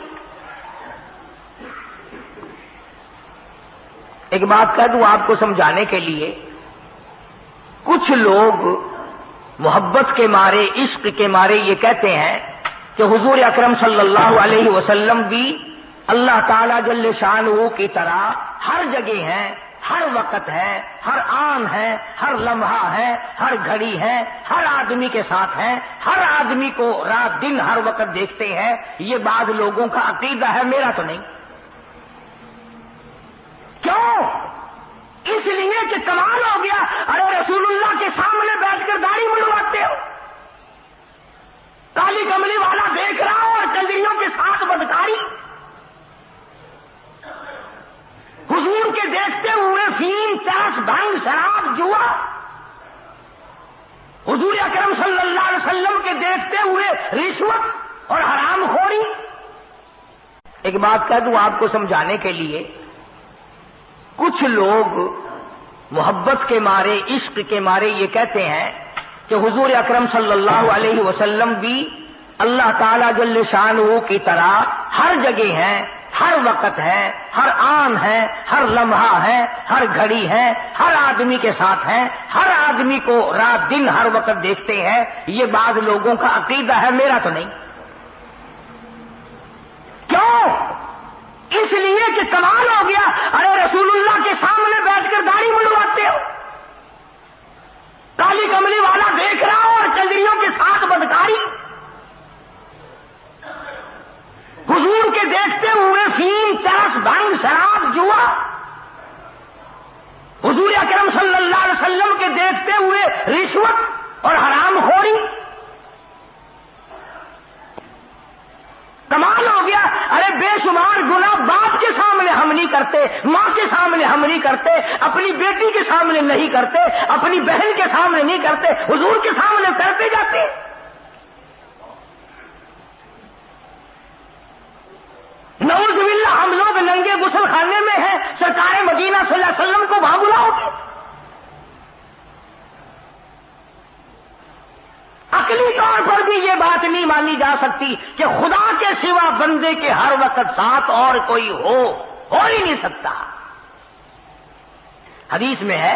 ایک بات کہہ دوں آپ کو سمجھانے کے لیے، کچھ لوگ محبت کے مارے، عشق کے مارے یہ کہتے ہیں کہ حضور اکرم صلی اللہ علیہ وسلم بھی اللہ تعالی جل شانہ کی طرح ہر جگہ ہیں، ہر وقت ہے، ہر آن ہے، ہر لمحہ ہے، ہر گھڑی ہے، ہر آدمی کے ساتھ ہیں، ہر آدمی کو رات دن ہر وقت دیکھتے ہیں۔ یہ بعض لوگوں کا عقیدہ ہے، میرا تو نہیں۔ کیوں؟ اس لیے کہ کمال ہو گیا، ارے رسول اللہ کے سامنے بیٹھ کر داڑھی منڈواتے ہو، کالی کملی والا دیکھ رہا ہو اور کنجریوں کے ساتھ بدکاری، حضور کے دیکھتے ہوئے فیم، چرس، بھنگ، شراب، جوا، حضور اکرم صلی اللہ علیہ وسلم کے دیکھتے ہوئے رشوت اور حرام خوری۔ ایک بات کہہ دوں آپ کو سمجھانے کے لیے، کچھ لوگ محبت کے مارے، عشق کے مارے یہ کہتے ہیں کہ حضور اکرم صلی اللہ علیہ وسلم بھی اللہ تعالی جل شانہ کی طرح ہر جگہ ہیں، ہر وقت ہے، ہر آن ہے، ہر لمحہ ہے، ہر گھڑی ہے، ہر آدمی کے ساتھ ہیں، ہر آدمی کو رات دن ہر وقت دیکھتے ہیں۔ یہ بعض لوگوں کا عقیدہ ہے، میرا تو نہیں۔ کیوں؟ اس لیے کہ کمال ہو گیا، ارے رسول اللہ کے سامنے بیٹھ کر داڑھی منڈواتے ہو، کالی کملی والا دیکھ رہا ہو اور کنجریوں کے ساتھ بدکاری، حضور کے دیکھتے ہوئے فیم، چرس، بھنگ، شراب، جوا، حضور اکرم صلی اللہ علیہ وسلم کے دیکھتے ہوئے رشوت اور حرام خوری۔ کمال ہو گیا، ارے بے شمار گناہ باپ کے سامنے ہم نہیں کرتے، ماں کے سامنے ہم نہیں کرتے، اپنی بیٹی کے سامنے نہیں کرتے، اپنی بہن کے سامنے نہیں کرتے، حضور کے سامنے کرتے جاتے۔ نعوذ باللہ ہم لوگ ننگے غسل خانے میں ہیں، سرکار مدینہ صلی اللہ علیہ وسلم کو وہاں بلاؤ گے؟ عقلی طور پر بھی یہ بات نہیں مانی جا سکتی کہ خدا کے سوا بندے کے ہر وقت ساتھ اور کوئی ہو ہی نہیں سکتا۔ حدیث میں ہے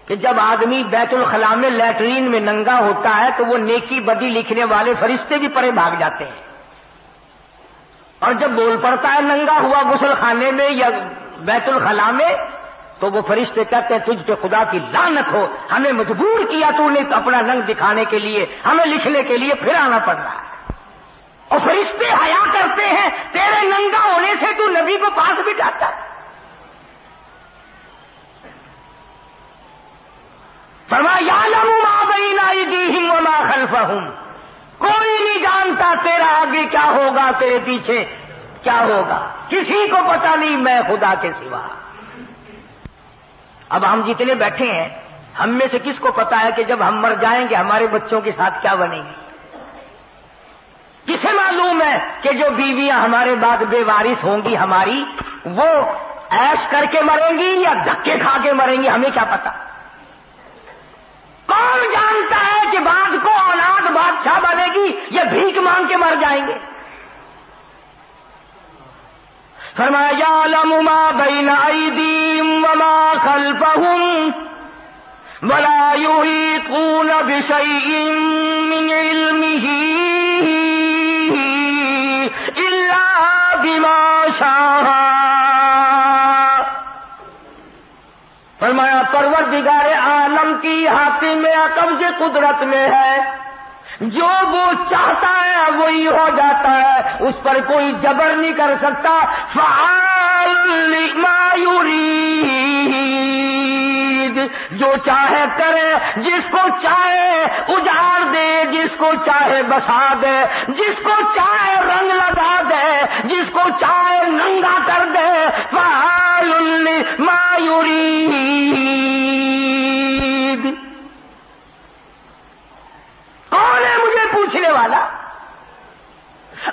کہ جب آدمی بیت الخلاء میں لیٹرین میں ننگا ہوتا ہے تو وہ نیکی بدی لکھنے والے فرشتے بھی پرے بھاگ جاتے ہیں، اور جب بول پڑتا ہے ننگا ہوا غسل خانے میں یا بیت الخلاء میں تو وہ فرشتے کہتے ہیں تجھ پہ خدا کی لعنت ہو، ہمیں مجبور کیا تو نے اپنا رنگ دکھانے کے لیے، ہمیں لکھنے کے لیے پھر آنا پڑ رہا ہے۔ اور فرشتے حیا کرتے ہیں تیرے ننگا ہونے سے، تو نبی کو پاس بھی جاتا ہے۔ فرمایا یعلم ما بین ایدیہم وما خلفہم، کوئی نہیں جانتا تیرا آگے کیا ہوگا، تیرے پیچھے کیا ہوگا، کسی کو پتا نہیں میں خدا کے سوا۔ اب ہم جتنے بیٹھے ہیں ہم میں سے کس کو پتا ہے کہ جب ہم مر جائیں گے ہمارے بچوں کے ساتھ کیا بنے گی؟ کسے معلوم ہے کہ جو بیویاں ہمارے بعد بے وارث ہوں گی ہماری، وہ عیش کر کے مریں گی یا دھکے کھا کے مریں گی؟ ہمیں کیا پتا؟ کون جانتا ہے کہ بعد کو اولاد بادشاہ بنے گی یا بھیک مانگ کے مر جائیں گے؟ فرمایا یعلم ما بین ایدیہم وما خلفہم ولا یحیطون بشیء من علمہ الا بما شاء۔ فرمایا پروردگار عالم کی ہاتھ میں قبض قدرت میں ہے، جو وہ چاہتا ہے وہی ہو جاتا ہے، اس پر کوئی جبر نہیں کر سکتا۔ فعال لما یرید، جو چاہے کرے، جس کو چاہے اجاڑ دے، جس کو چاہے بسا دے، جس کو چاہے رنگ لگا دے، جس کو چاہے ننگا کر دے۔ فعال لما یرید، کون ہے مجھے پوچھنے والا؟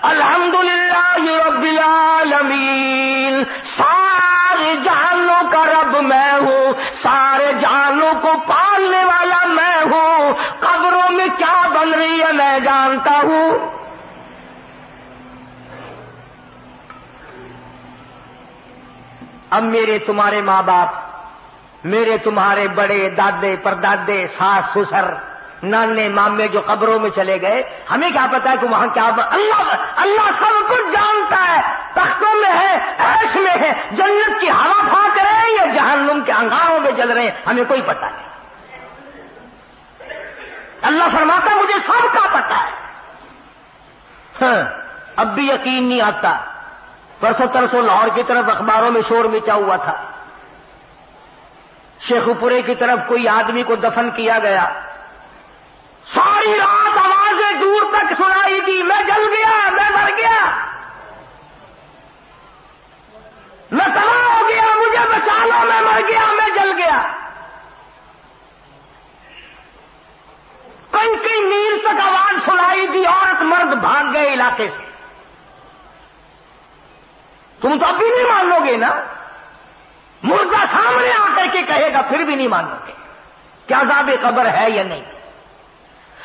الحمدللہ رب العالمین، سارے جہانوں کا رب میں ہوں، سارے جہانوں کو پالنے والا میں ہوں، قبروں میں کیا بن رہی ہے میں جانتا ہوں۔ اب میرے تمہارے ماں باپ، میرے تمہارے بڑے دادے پردادے ساس سسر نانے مامے جو قبروں میں چلے گئے، ہمیں کیا پتا ہے کہ وہاں کیا اللہ سب کچھ جانتا ہے۔ تختوں میں ہے، عیش میں ہے، جنت کی ہوا پھونک رہے ہیں یا جہنم کے انگاروں میں جل رہے ہیں، ہمیں کوئی پتا نہیں۔ اللہ فرماتا مجھے سب کا پتا ہے۔ ہاں، اب بھی یقین نہیں آتا۔ پرسوں ترسوں لاہور کی طرف اخباروں میں شور مچا ہوا تھا، شیخو پورے کی طرف کوئی آدمی کو دفن کیا گیا، ساری رات آوازیں دور تک سنائی دی، میں جل گیا، میں مر گیا، میں تباہ ہو گیا، مجھے بچا لو، میں مر گیا، میں جل گیا۔ کئی کئی میل تک آواز سنائی دی، عورت مرد بھاگ گئے علاقے سے۔ تم تو اب بھی نہیں مان لو گے نا، مردہ سامنے آ کر کے کہے گا پھر بھی نہیں مانو گے کیا عذاب قبر ہے یا نہیں۔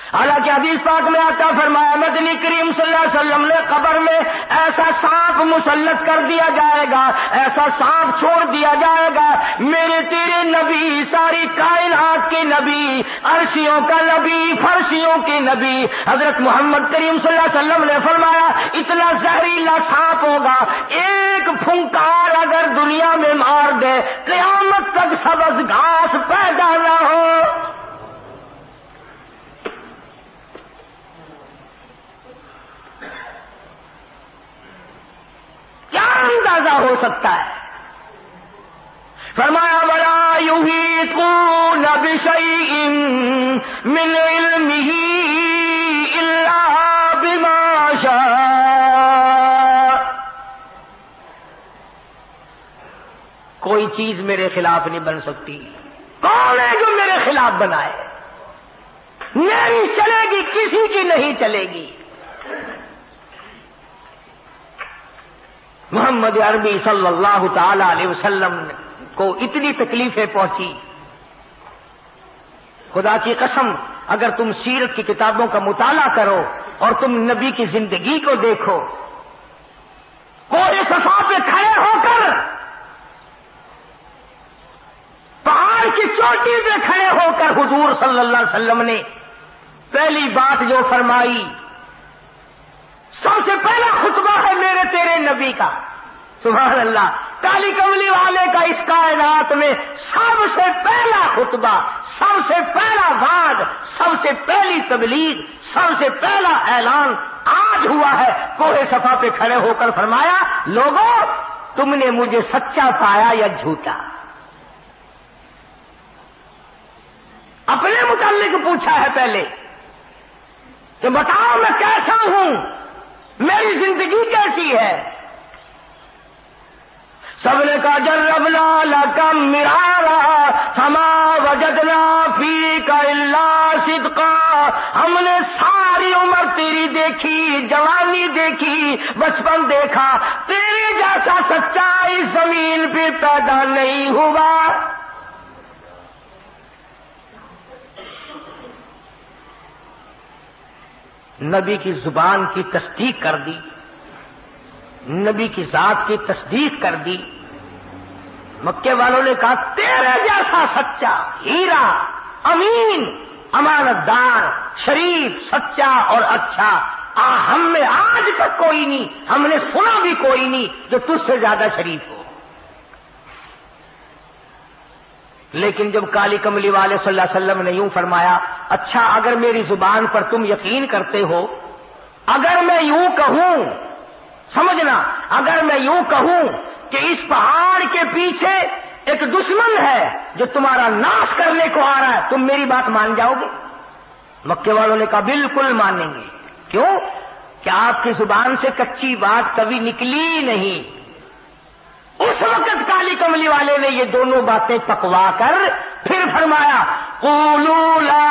حالانکہ حدیث پاک میں آتا فرمایا مدنی کریم صلی اللہ علیہ وسلم نے قبر میں ایسا سانپ مسلط کر دیا جائے گا، ایسا سانپ چھوڑ دیا جائے گا، میرے تیرے نبی، ساری کائنات کے نبی، عرشیوں کا نبی، فرشیوں کے نبی حضرت محمد کریم صلی اللہ علیہ وسلم نے فرمایا اتنا زہریلا سانپ ہوگا، ایک پھنکار اگر دنیا میں مار دے قیامت تک سبز گھاس پیدا نہ ہو۔ کیا اندازہ ہو سکتا ہے؟ فرمایا وَلَا يُحِيطُونَ بِشَيْءٍ مِّنْ عِلْمِهِ إِلَّا بِمَا شَاءَ۔ چیز میرے خلاف نہیں بن سکتی. کون ہے جو میرے خلاف بنائے؟ میری چلے گی، کسی کی نہیں چلے گی. محمد عربی صلی اللہ تعالی علیہ وسلم کو اتنی تکلیفیں پہنچی. خدا کی قسم اگر تم سیرت کی کتابوں کا مطالعہ کرو اور تم نبی کی زندگی کو دیکھو، کوہ صفا پہ کھڑے ہو کر، پہاڑ کی چوٹی پہ کھڑے ہو کر حضور صلی اللہ علیہ وسلم نے پہلی بات جو فرمائی، سب سے پہلا خطبہ ہے میرے تیرے نبی کا. سبحان اللہ. کالی کملی والے کا اس کائنات میں سب سے پہلا خطبہ، سب سے پہلا وعد، سب سے پہلی تبلیغ، سب سے پہلا اعلان آج ہوا ہے. کوہ صفا پہ کھڑے ہو کر فرمایا، لوگوں تم نے مجھے سچا پایا یا جھوٹا؟ اپنے متعلق پوچھا ہے پہلے کہ بتاؤ میں کیسا ہوں، میری زندگی کیسی ہے؟ سب نے کہا جربنا لکم مرارا فما وجدنا فیک الا صدقا. ہم نے ساری عمر تیری دیکھی، جوانی دیکھی، بچپن دیکھا، تیرے جیسا سچا اس زمین پہ پیدا نہیں ہوا. نبی کی زبان کی تصدیق کر دی، نبی کی ذات کی تصدیق کر دی. مکے والوں نے کہا تیرے جیسا سچا، ہیرا، امین، امانت دار، شریف، سچا اور اچھا ہم میں آج تک کوئی نہیں، ہم نے سنا بھی کوئی نہیں جو تجھ سے زیادہ شریف ہو. لیکن جب کالی کملی والے صلی اللہ علیہ وسلم نے یوں فرمایا، اچھا اگر میری زبان پر تم یقین کرتے ہو، اگر میں یوں کہوں، سمجھنا، اگر میں یوں کہوں کہ اس پہاڑ کے پیچھے ایک دشمن ہے جو تمہارا ناش کرنے کو آ رہا ہے، تم میری بات مان جاؤ گے؟ مکے والوں نے کہا بالکل مانیں گے. کیوں؟ کہ آپ کی زبان سے کچی بات کبھی نکلی نہیں. اس وقت کالی کملی والے نے یہ دونوں باتیں پکوا کر پھر فرمایا، قولوا لا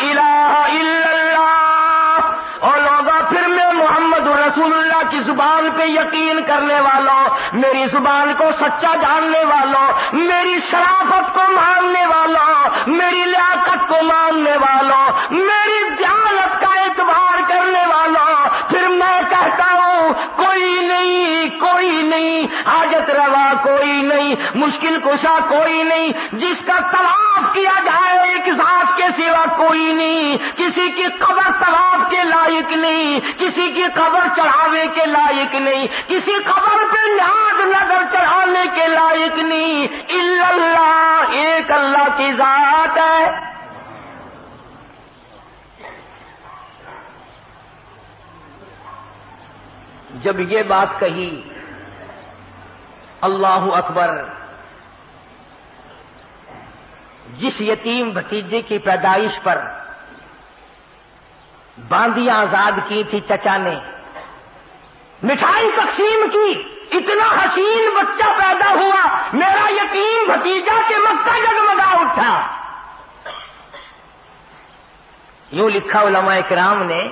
الہ الا اللہ. اور لوگا پھر میں محمد رسول اللہ کی زبان پہ یقین کرنے والوں، میری زبان کو سچا جاننے والوں، میری شرافت کو ماننے والوں، میری لیاقت کو ماننے والوں، میری جہالت کا اعتبار کرنے والوں، پھر میں کہتا ہوں کوئی نہیں، کوئی نہیں، حاجت روا کوئی نہیں، مشکل کشا کوئی نہیں، جس کا طواف کیا جائے ایک ذات کے سوا کوئی نہیں. کسی کی قبر طواف کے لائق نہیں، کسی کی قبر چڑھاوے کے لائق نہیں، کسی قبر پہ نیاز نظر چڑھانے کے لائق نہیں. الا اللہ، ایک اللہ کی ذات ہے. جب یہ بات کہی، اللہ اکبر، جس یتیم بھتیجے کی پیدائش پر باندیاں آزاد کی تھی چچا نے، مٹھائی تقسیم کی، اتنا حسین بچہ پیدا ہوا، میرا یتیم بھتیجا کے مکہ جگمگا اٹھا. یوں لکھا علماء کرام نے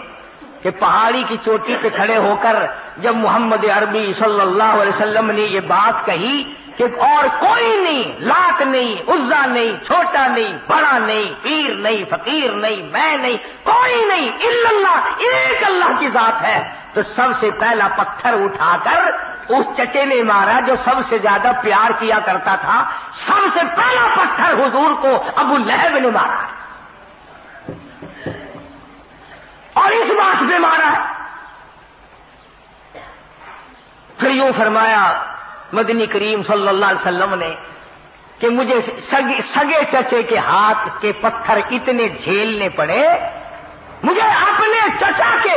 کہ پہاڑی کی چوٹی پہ کھڑے ہو کر جب محمد عربی صلی اللہ علیہ وسلم نے یہ بات کہی کہ اور کوئی نہیں، لات نہیں، عزا نہیں، چھوٹا نہیں، بڑا نہیں، پیر نہیں، فقیر نہیں، میں نہیں، کوئی نہیں، الا اللہ، ایک اللہ کی ذات ہے، تو سب سے پہلا پتھر اٹھا کر اس چچے نے مارا جو سب سے زیادہ پیار کیا کرتا تھا. سب سے پہلا پتھر حضور کو ابو لہب نے مارا اور اس بات پہ مارا. پھر یوں فرمایا مدنی کریم صلی اللہ علیہ وسلم نے کہ مجھے سگے چچے کے ہاتھ کے پتھر اتنے جھیلنے پڑے، مجھے اپنے چچا کے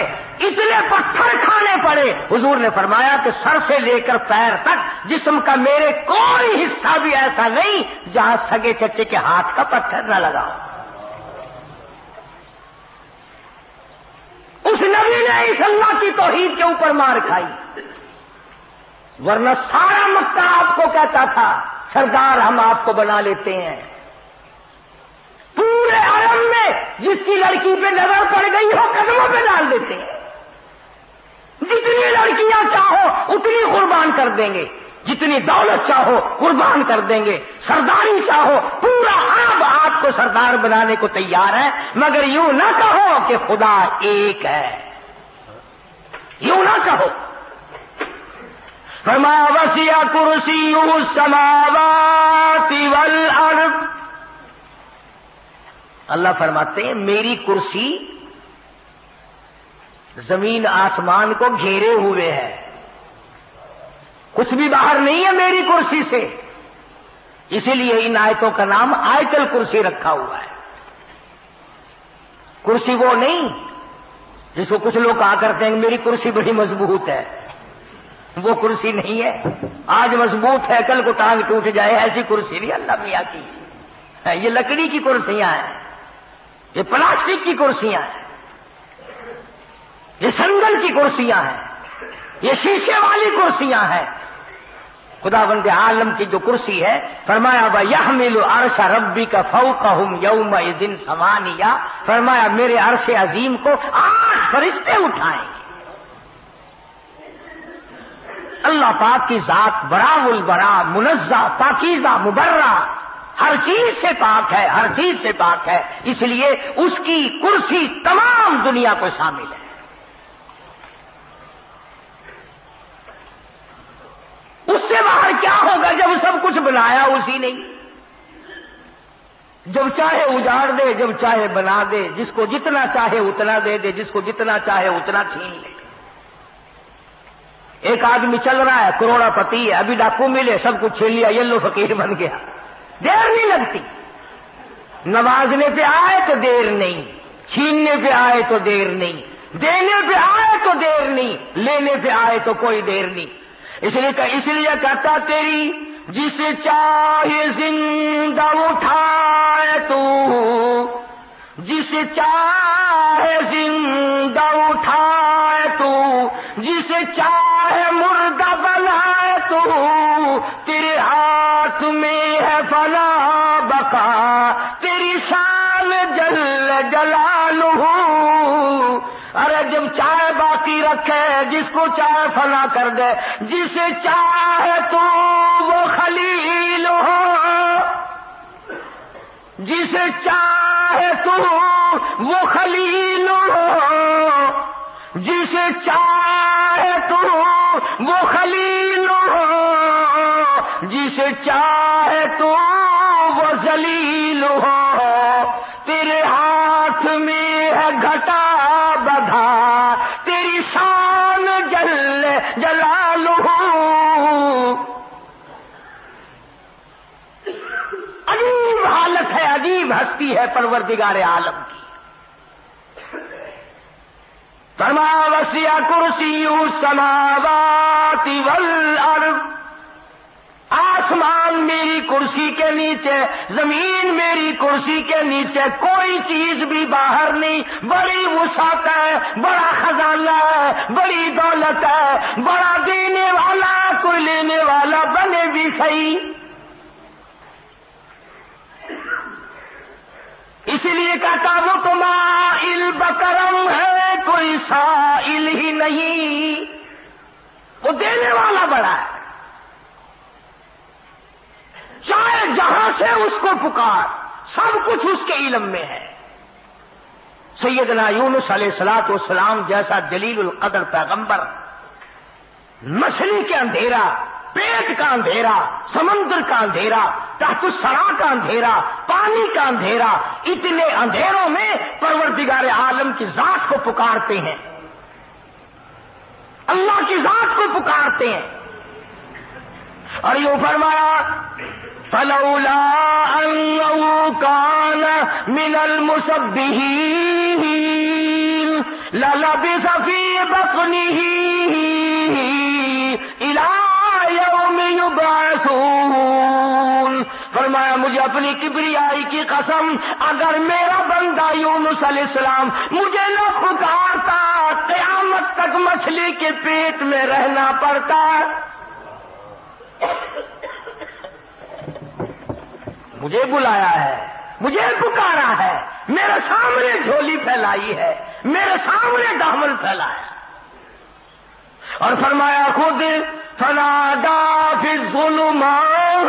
اتنے پتھر کھانے پڑے. حضور نے فرمایا کہ سر سے لے کر پیر تک جسم کا میرے کوئی حصہ بھی ایسا نہیں جہاں سگے چچے کے ہاتھ کا پتھر نہ لگا ہو. اس نبی نے اس اللہ کی توحید کے اوپر مار کھائی، ورنہ سارا مکہ آپ کو کہتا تھا سردار ہم آپ کو بنا لیتے ہیں. پورے عالم میں جس کی لڑکی پہ نظر پڑ گئی ہو قدموں پہ ڈال دیتے ہیں. جتنی لڑکیاں چاہو اتنی قربان کر دیں گے، جتنی دولت چاہو قربان کر دیں گے، سرداری چاہو پورا عرب آپ کو سردار بنانے کو تیار ہے، مگر یوں نہ کہو کہ خدا ایک ہے، یوں نہ کہو. فرمایا وسع کرسیہ السماوات والارض. اللہ فرماتے ہیں میری کرسی زمین آسمان کو گھیرے ہوئے ہے، کچھ بھی باہر نہیں ہے میری کرسی سے. اسی لیے ان آیتوں کا نام آیت الکرسی رکھا ہوا ہے. کرسی وہ نہیں جس کو کچھ لوگ کہا کرتے ہیں میری کرسی بڑی مضبوط ہے، وہ کرسی نہیں ہے. آج مضبوط ہے کل کو ٹانگ ٹوٹ جائے ایسی کرسی نہیں اللہ میاں کی. یہ لکڑی کی کرسیاں ہیں، یہ پلاسٹک کی کرسیاں ہیں، یہ سنگل کی کرسیاں ہیں، یہ شیشے والی کرسیاں ہیں. خداوند عالم کی جو کرسی ہے فرمایا وَيَحْمِلُ عَرْشَ رَبِّكَ فَوْقَهُمْ يَوْمَئِذٍ ثَمَانِيَةٌ. فرمایا میرے عرش عظیم کو 8 فرشتے اٹھائیں گے. اللہ پاک کی ذات براء البراء منزہ پاکیزہ مبرہ، ہر چیز سے پاک ہے، ہر چیز سے پاک ہے. اس لیے اس کی کرسی تمام دنیا کو شامل ہے. اس سے باہر کیا ہوگا جب سب کچھ بنایا اسی نے، جب چاہے اجاڑ دے، جب چاہے بنا دے، جس کو جتنا چاہے اتنا دے دے، جس کو جتنا چاہے اتنا چھین لے. ایک آدمی چل رہا ہے کروڑا پتی ہے، ابھی ڈاکو ملے سب کچھ چھین لیا، یلو فقیر بن گیا. دیر نہیں لگتی، نوازنے پہ آئے تو دیر نہیں، چھیننے پہ آئے تو دیر نہیں، دینے پہ آئے تو دیر نہیں، لینے پہ آئے تو کوئی دیر نہیں. اس لیے کہتا تیری جسے چاہے زندہ اٹھائے تو، جسے چاہے زندہ اٹھائے تو، جسے چاہے مردہ بنائے تو، تیرے ہاتھ میں ہے فنا بقا، تیری شان جل جلالہ. ارے جب چاہے باقی رکھے، جس کو چاہے فنا کر دے، جسے چاہے تو وہ خلیل ہو، جسے چاہے تو وہ خلیل ہو، جسے چاہے تو وہ خلیل ہو، جسے چاہے تو وہ ذلیل ہو. تیرے ہاتھ میں ہے گھٹا بدھا، تیری شان جل جلالہ. عجیب حالت ہے، عجیب ہستی ہے پروردگار عالم کی. فرمایا وسع کرسیہ السماوات والارض. آسمان میری کرسی کے نیچے، زمین میری کرسی کے نیچے، کوئی چیز بھی باہر نہیں. بڑی وسعت ہے، بڑا خزانہ ہے، بڑی دولت ہے، بڑا دینے والا کوئی لینے والا بنے بھی صحیح. اسی لیے کہتا وہ تو مائل بکرم ہے، کوئی سائل ہی نہیں. وہ دینے والا بڑا ہے، چاہے جہاں سے اس کو پکار، سب کچھ اس کے علم میں ہے. سیدنا یونس علیہ الصلوۃ والسلام جیسا جلیل القدر پیغمبر، مچھلی کے اندھیرا، پیٹ کا اندھیرا، سمندر کا اندھیرا، تحت الثرى کا اندھیرا، پانی کا اندھیرا، اتنے اندھیروں میں پروردگار عالم کی ذات کو پکارتے ہیں، اللہ کی ذات کو پکارتے ہیں. اور یوں فرمایا فلولا انه كان من المسبحين للبث في بطنه الى يوم يبعثون. فرمایا مجھے اپنی کبریائی کی قسم، اگر میرا بندہ یونس علیہ السلام مجھے نہ پکارتا قیامت تک مچھلی کے پیٹ میں رہنا پڑتا. مجھے بلایا ہے، مجھے پکارا ہے، میرے سامنے جھولی پھیلائی ہے، میرے سامنے دامن پھیلایا اور فرمایا خود فنادا فی الظلمات،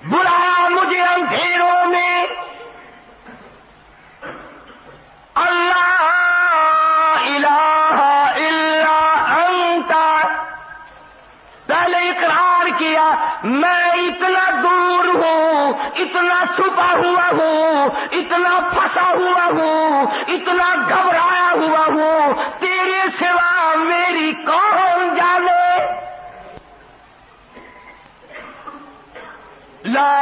بلایا مجھے اندھیروں میں، اللہ الہ الا انت، پہلے اقرار کیا میں اتنا دور ہوں، اتنا چھپا ہوا ہوں، اتنا پھنسا ہوا ہوں، اتنا گھبرایا ہوا ہوں، تیرے سوا میری کون جانے، لا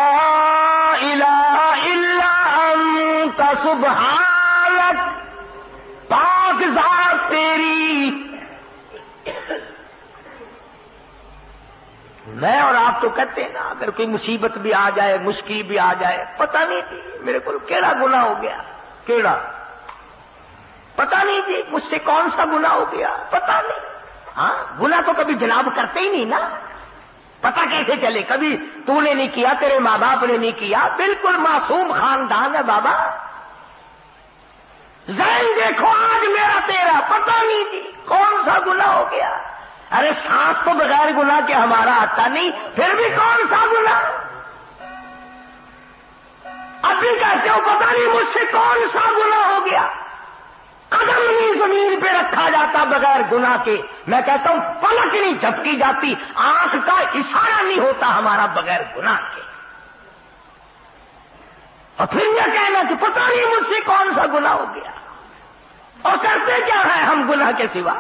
الہ الا انت سبحانک، پاک ذات تیری۔ میں اور آپ تو کہتے ہیں نا اگر کوئی مصیبت بھی آ جائے، مشکل بھی آ جائے، پتہ نہیں تھی میرے کو کیڑا گناہ ہو گیا، کیڑا پتہ نہیں تھی مجھ سے کون سا گناہ ہو گیا، پتہ نہیں۔ ہاں گناہ تو کبھی جناب کرتے ہی نہیں نا، پتہ کیسے چلے؟ کبھی تو نے نہیں کیا، تیرے ماں باپ نے نہیں کیا، بالکل معصوم خاندان ہے بابا، ذہن دیکھو آج میرا تیرا پتہ نہیں تھی کون سا گناہ ہو گیا۔ ارے سانس تو بغیر گناہ کے ہمارا آتا نہیں، پھر بھی کون سا گناہ؟ ابھی کہتے ہو پتہ نہیں مجھ سے کون سا گناہ ہو گیا، قدم نہیں زمین پہ رکھا جاتا بغیر گناہ کے، میں کہتا ہوں پلک نہیں جھپکی جاتی، آنکھ کا اشارہ نہیں ہوتا ہمارا بغیر گناہ کے، اور پھر یہ کہنا کہ پتہ نہیں مجھ سے کون سا گناہ ہو گیا، اور کرتے کیا ہے ہم گناہ کے سوا؟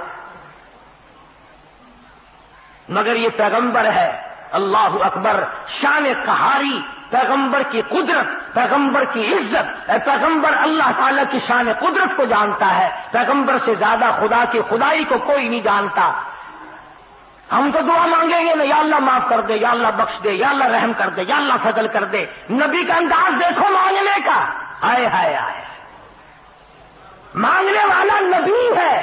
مگر یہ پیغمبر ہے، اللہ اکبر، شان قہاری، پیغمبر کی قدرت، پیغمبر کی عزت، پیغمبر اللہ تعالیٰ کی شان قدرت کو جانتا ہے، پیغمبر سے زیادہ خدا کی خدائی کو کوئی نہیں جانتا۔ ہم تو دعا مانگیں گے نا، یا اللہ معاف کر دے، یا اللہ بخش دے، یا اللہ رحم کر دے، یا اللہ فضل کر دے، نبی کا انداز دیکھو مانگنے کا، ہائے ہائے ہائے، مانگنے والا نبی ہے،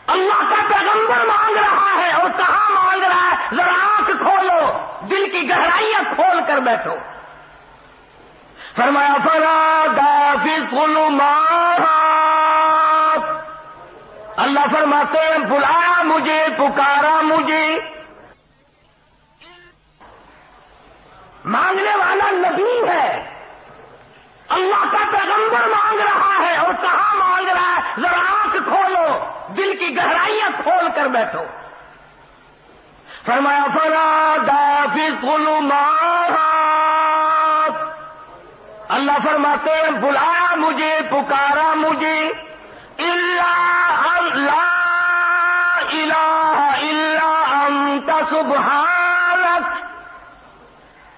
اللہ کا پیغمبر مانگ رہا ہے، اور کہاں مانگ رہا ہے؟ ذرا آنکھ کھولو، دل کی گہرائیاں کھول کر بیٹھو۔ فرمایا فنادا فی الظلمات، اللہ فرماتے ہیں بلایا مجھے، پکارا مجھے، مانگنے والا نبی ہے، اللہ کا پیغمبر مانگ رہا ہے، اور کہاں مانگ رہا ہے؟ ذرا آنکھ کھولو، دل کی گہرائیاں کھول کر بیٹھو۔ فرمایا فنادا فی الظلمات، اللہ فرماتے ہیں بلایا مجھے، پکارا مجھے، لا الہ الا انت سبحانک،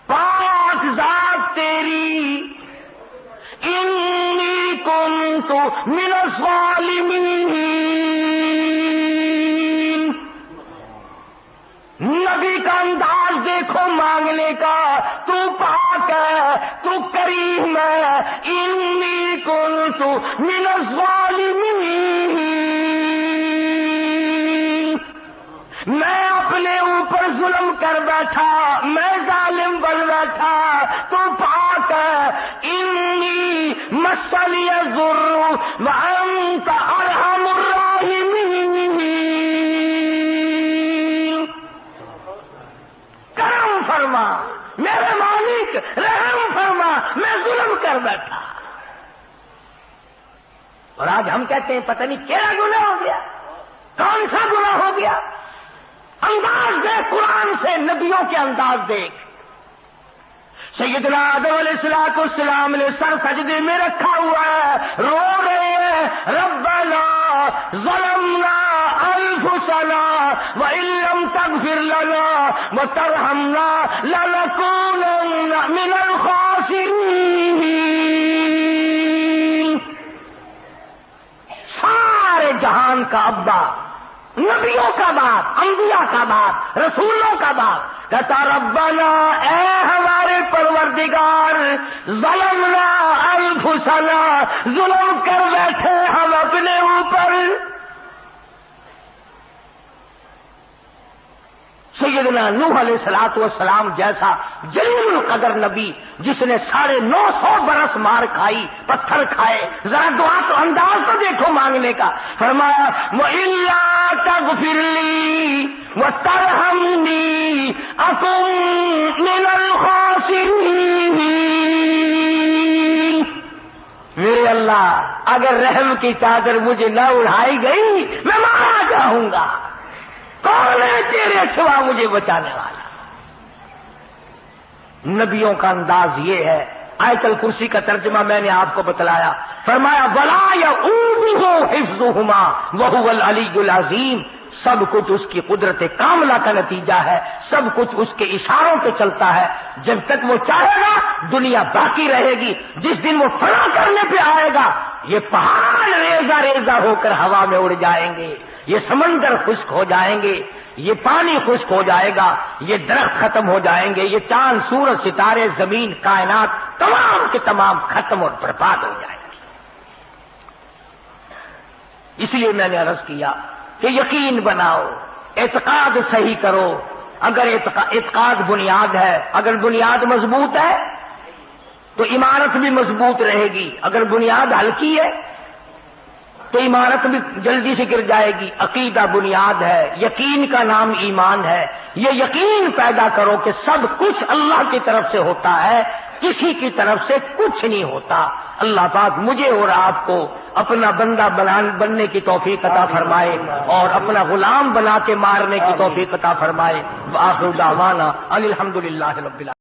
پاک ذات تیری، انی کنت من الظالمین، نبی کا انداز دیکھو مانگنے کا، تو پاک ہے، تو کریم ہے، انی کنت من الظالمین، میں اپنے اوپر ظلم کر بیٹھا، میں ظالم بن بیٹھا، تو پاک ہے، انی مسنی الضر وانت ارحم الراحمین، کرم فرما میرے مالک، رحم فرما، میں ظلم کر بیٹھا۔ اور آج ہم کہتے ہیں پتہ نہیں کیا گناہ ہو گیا، کون سا گناہ ہو گیا؟ انداز دیکھ قرآن سے، نبیوں کے انداز دیکھ۔ سیدنا آدم علیہ السلام نے سر سجدے میں رکھا ہوا ہے، رو رہے ہیں ربنا ظلمنا انفسنا وان لم تغفر لنا وترحمنا لنكونن من الخاسرین۔ سارے جہان کا ابا، نبیوں کا باپ، انبیاء کا باپ، رسولوں کا باپ، کہتا ربنا اے ہمارے پروردگار، ظلمنا انفسنا، ظلم کر بیٹھے ہم اپنے اوپر۔ سیدنا نوح علیہ الصلوۃ والسلام جیسا جلیل القدر نبی جس نے 950 برس مار کھائی، پتھر کھائے، ذرا دعا تو انداز تو دیکھو مانگنے کا، فرمایا وَإِلَّا تَغْفِرْ لِي وَتَرْحَمْنِي أَكُن مِّنَ الْخَاسِرِينَ۔ میرے اللہ اگر رحم کی چادر مجھے نہ اڑائی گئی میں مارا جاؤں گا، کون ہے تیرے سوا مجھے بچانے والا؟ نبیوں کا انداز یہ ہے۔ آیت الکرسی کا ترجمہ میں نے آپ کو بتلایا، فرمایا وَلَا يَئُودُهُ حِفْظُهُمَا وَهُوَ الْعَلِيُّ الْعَظِيمُ۔ سب کچھ اس کی قدرت کاملہ کا نتیجہ ہے، سب کچھ اس کے اشاروں پہ چلتا ہے۔ جب تک وہ چاہے گا دنیا باقی رہے گی، جس دن وہ فنا کرنے پہ آئے گا یہ پہاڑ ریزہ ریزہ ہو کر ہوا میں اڑ جائیں گے، یہ سمندر خشک ہو جائیں گے، یہ پانی خشک ہو جائے گا، یہ درخت ختم ہو جائیں گے، یہ چاند سورج ستارے زمین کائنات تمام کے تمام ختم اور برباد ہو جائیں گے۔ اس لیے میں نے عرض کیا کہ یقین بناؤ، اعتقاد صحیح کرو۔ اگر اعتقاد بنیاد ہے، اگر بنیاد مضبوط ہے تو عمارت بھی مضبوط رہے گی، اگر بنیاد ہلکی ہے تو عمارت بھی جلدی سے گر جائے گی۔ عقیدہ بنیاد ہے، یقین کا نام ایمان ہے۔ یہ یقین پیدا کرو کہ سب کچھ اللہ کی طرف سے ہوتا ہے، کسی کی طرف سے کچھ نہیں ہوتا۔ اللہ پاک مجھے اور آپ کو اپنا بندہ بننے کی توفیق عطا فرمائے اور اپنا غلام بنا کے مارنے کی توفیق عطا فرمائے۔ وآخر دعوانا ان الحمد للہ رب العالمین۔